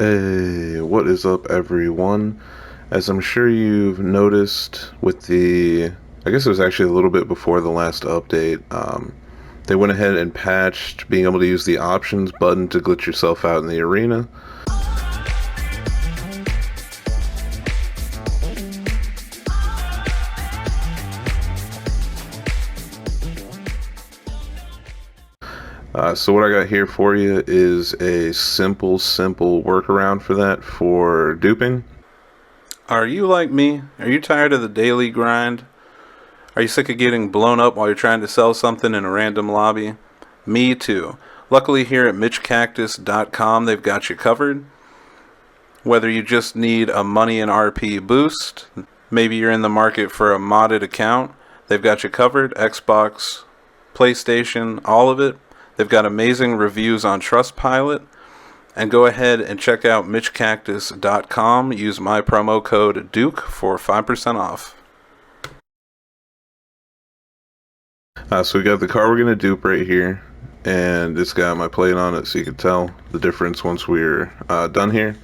Hey, what is up, everyone? As I'm sure you've noticed with I guess it was actually a little bit before the last update, they went ahead and patched being able to use the options button to glitch yourself out in the arena. So what I got here for you is a simple workaround for that for duping. Are you like me? Are you tired of the daily grind? Are you sick of getting blown up while you're trying to sell something in a random lobby? Me too. Luckily here at MitchCactus.com they've got you covered. Whether you just need a money and RP boost, maybe you're in the market for a modded account, they've got you covered. Xbox, PlayStation, all of it. They've got amazing reviews on Trustpilot. And go ahead and check out MitchCactus.com. Use my promo code Duke for 5% off. So we got the car we're going to dupe right here, and it's got my plate on it so you can tell the difference once we're done here.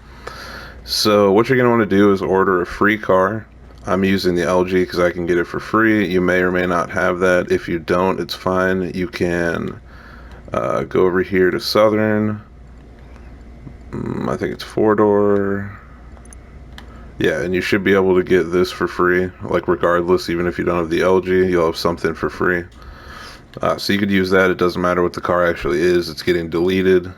So what you're going to want to do is order a free car. I'm using the LG because I can get it for free. You may or may not have that. If you don't, it's fine. You can go over here to Southern. I think it's 4-door. Yeah, and you should be able to get this for free, like regardless, even if you don't have the LG, you'll have something for free. So you could use that. It doesn't matter what the car actually is, it's getting deleted.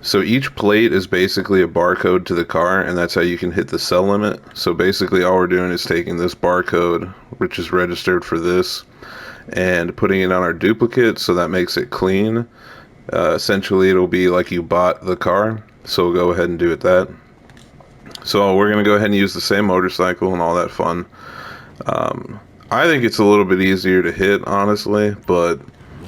So each plate is basically a barcode to the car, and that's how you can hit the sell limit. So basically all we're doing is taking this barcode, which is registered for this, and putting it on our duplicate, so that makes it clean. Essentially it'll be like you bought the car, so we'll go ahead and do it that. So we're going to go ahead and use the same motorcycle and all that fun. I think it's a little bit easier to hit, honestly, but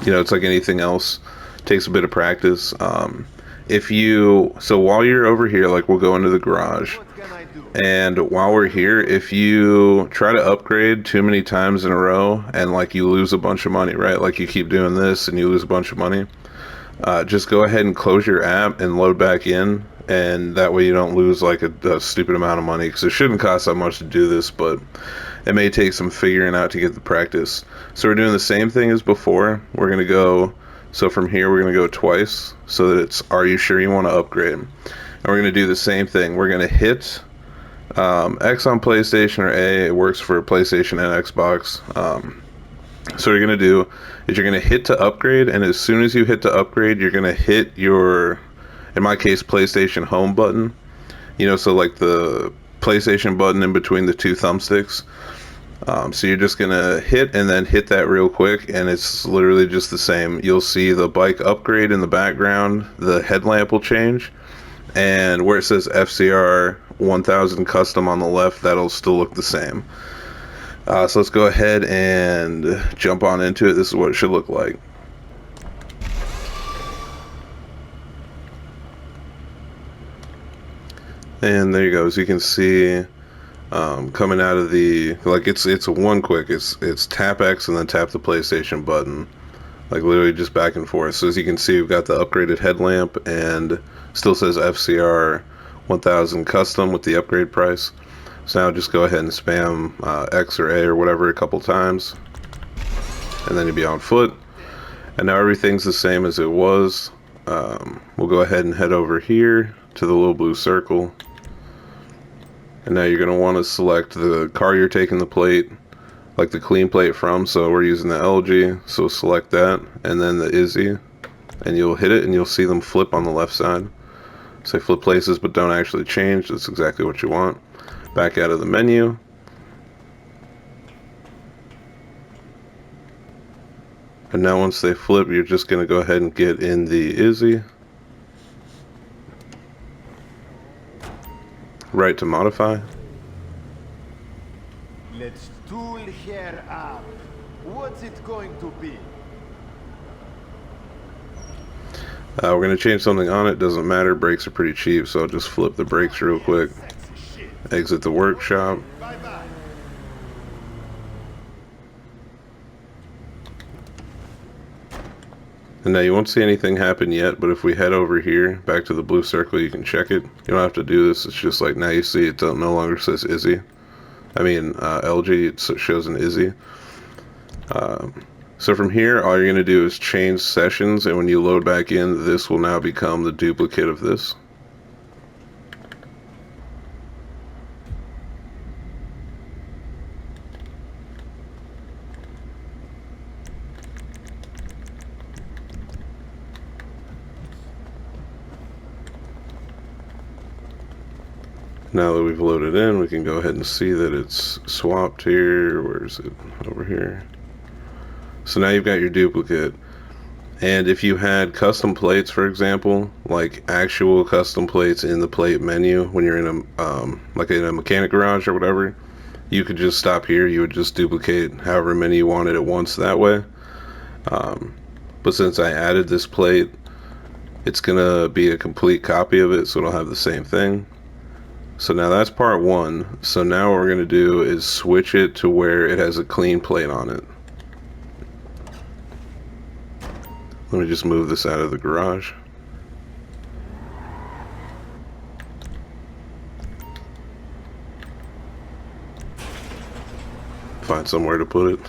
you know, it's like anything else, it takes a bit of practice. So while you're over here, like we'll go into the garage, and while we're here, if you try to upgrade too many times in a row and like you lose a bunch of money, right? Like you keep doing this and you lose a bunch of money, just go ahead and close your app and load back in, and that way you don't lose like a stupid amount of money, because it shouldn't cost that much to do this, but it may take some figuring out to get the practice. So we're doing the same thing as before. We're going to go, so from here we're going to go twice, so that it's, are you sure you want to upgrade? And we're going to do the same thing. We're going to hit X on PlayStation or A. It works for PlayStation and Xbox. So what you're going to do is you're going to hit to upgrade, and as soon as you hit to upgrade, you're going to hit your, in my case, PlayStation home button. You know, so like the PlayStation button in between the two thumbsticks. So you're just going to hit and then hit that real quick, and it's literally just the same. You'll see the bike upgrade in the background, the headlamp will change, and where it says FCR 1000 custom on the left, that'll still look the same. So let's go ahead and jump on into it. This is what it should look like. And there you go. As you can see, coming out of the, like it's one quick. It's tap X and then tap the PlayStation button, like literally just back and forth. So as you can see, we've got the upgraded headlamp, and still says FCR 1000 custom with the upgrade price. So now just go ahead and spam X or A or whatever a couple times, and then you'll be on foot. And now everything's the same as it was. We'll go ahead and head over here to the little blue circle. And now you're going to want to select the car you're taking the plate, like the clean plate from. So we're using the LG, so select that, and then the Izzy, and you'll hit it and you'll see them flip on the left side. Say flip places but don't actually change. That's exactly what you want. Back out of the menu, and now once they flip, you're just going to go ahead and get in the Izzy, right to modify. Let's tool here up. What's it going to be? We're going to change something on it. Doesn't matter, brakes are pretty cheap, so I'll just flip the brakes real quick. Exit the workshop. And now you won't see anything happen yet, but if we head over here, back to the blue circle, you can check it. You don't have to do this, it's just like now you see it no longer says Izzy. I mean, LG, it shows an Izzy. So from here, all you're going to do is change sessions, and when you load back in, this will now become the duplicate of this. Now that we've loaded in, we can go ahead and see that it's swapped here. Where is it? Over here. So now you've got your duplicate. And if you had custom plates, for example, like actual custom plates in the plate menu when you're in a like in a mechanic garage or whatever, you could just stop here. You would just duplicate however many you wanted at once that way. But since I added this plate, it's gonna be a complete copy of it, so it'll have the same thing. So now that's part one. So now what we're going to do is switch it to where it has a clean plate on it. Let me just move this out of the garage. Find somewhere to put it.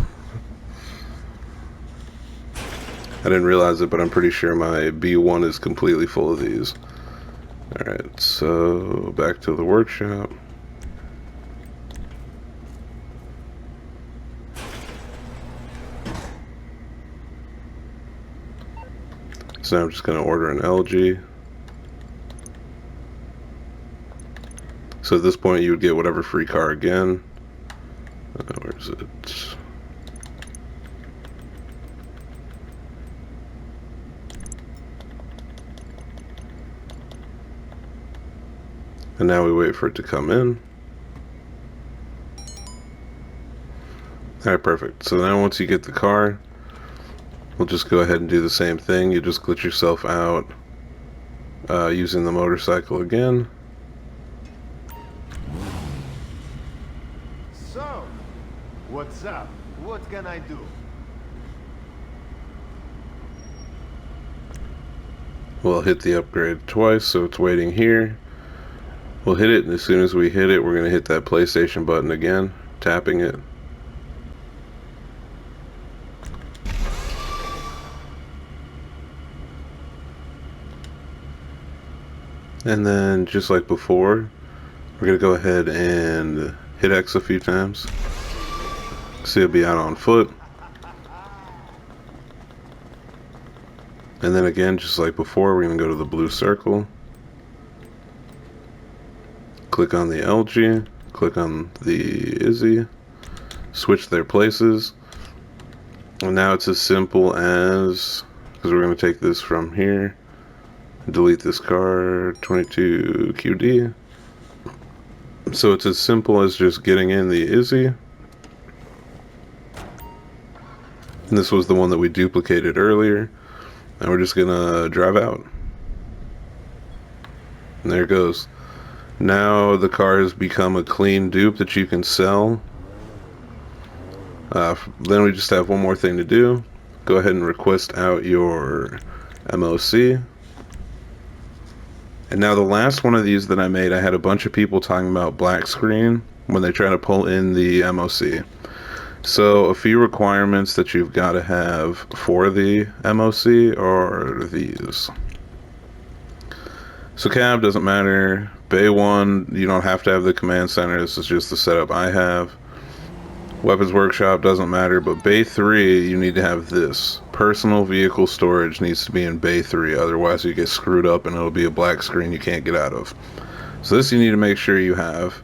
I didn't realize it, but I'm pretty sure my B1 is completely full of these. Alright, so back to the workshop. So now I'm just going to order an LG. So at this point you would get whatever free car again. Where is it? And now we wait for it to come in. Alright, perfect. So now once you get the car, we'll just go ahead and do the same thing. You just glitch yourself out using the motorcycle again. So, what's up? What can I do? We'll hit the upgrade twice, so it's waiting here. We'll hit it, and as soon as we hit it, we're going to hit that PlayStation button again, tapping it. And then, just like before, we're going to go ahead and hit X a few times. See it be out on foot. And then again, just like before, we're going to go to the blue circle. Click on the LG, click on the Izzy, switch their places, and now it's as simple as, because we're going to take this from here, delete this car, 22QD. So it's as simple as just getting in the Izzy, and this was the one that we duplicated earlier, and we're just going to drive out. And there it goes. Now the car has become a clean dupe that you can sell. Then we just have one more thing to do. Go ahead and request out your MOC. And now the last one of these that I made, I had a bunch of people talking about black screen when they try to pull in the MOC. So a few requirements that you've got to have for the MOC are these. So cab doesn't matter. Bay 1, you don't have to have the command center. This is just the setup I have. Weapons Workshop doesn't matter, but Bay 3, you need to have this. Personal vehicle storage needs to be in Bay 3, otherwise you get screwed up and it'll be a black screen you can't get out of. So this you need to make sure you have.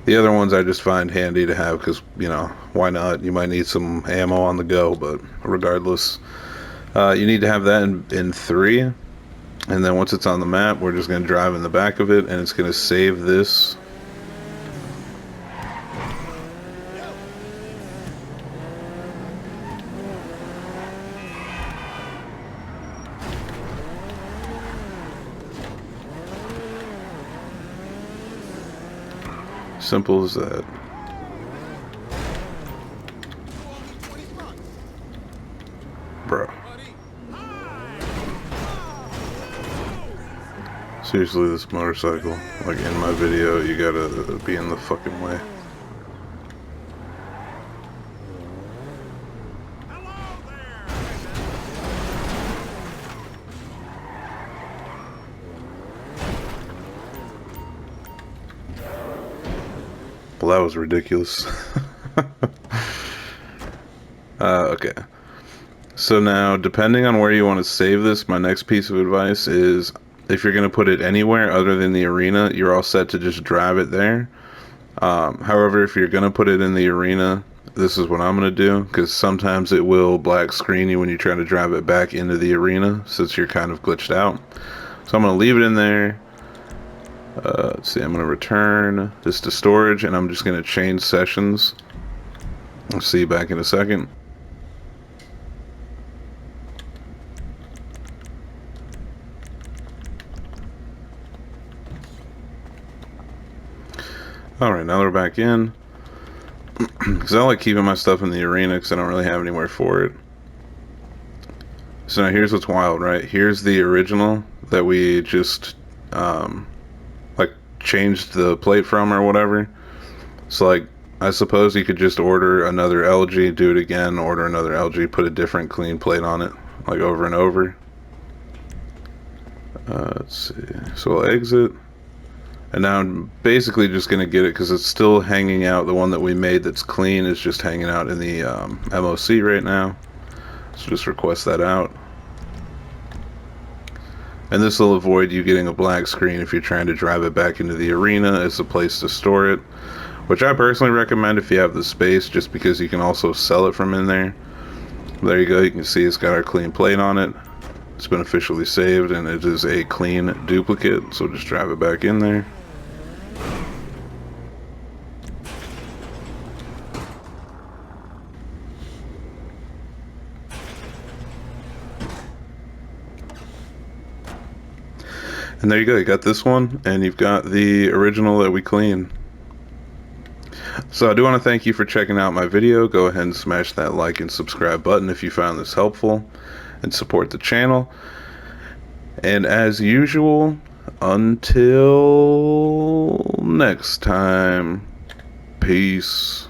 The other ones I just find handy to have because, you know, why not? You might need some ammo on the go, but regardless, you need to have that in 3. And then once it's on the map, we're just going to drive in the back of it, and it's going to save this. Simple as that. Bro. Seriously, this motorcycle, like in my video, you gotta be in the fucking way. Well, that was ridiculous. Okay. So now, depending on where you want to save this, my next piece of advice is if you're going to put it anywhere other than the arena, you're all set to just drive it there. However, if you're going to put it in the arena, this is what I'm going to do, because sometimes it will black screen you when you try to drive it back into the arena, since you're kind of glitched out. So I'm going to leave it in there. Let's see, I'm going to return this to storage, and I'm just going to change sessions. I'll see you back in a second. Alright, now we're back in. Because I like keeping my stuff in the arena because I don't really have anywhere for it. So now here's what's wild, right? Here's the original that we just like changed the plate from or whatever. So like, I suppose you could just order another LG, do it again, order another LG, put a different clean plate on it, like over and over. Let's see. So we'll exit. And now I'm basically just going to get it because it's still hanging out. The one that we made that's clean is just hanging out in the MOC right now. So just request that out. And this will avoid you getting a black screen if you're trying to drive it back into the arena as a place to store it. Which I personally recommend if you have the space, just because you can also sell it from in there. There you go, you can see it's got our clean plate on it. It's been officially saved and it is a clean duplicate, so just drive it back in there. And there you go, you got this one, and you've got the original that we cleaned. So I do want to thank you for checking out my video. Go ahead and smash that like and subscribe button if you found this helpful, and support the channel. And as usual, until next time, peace.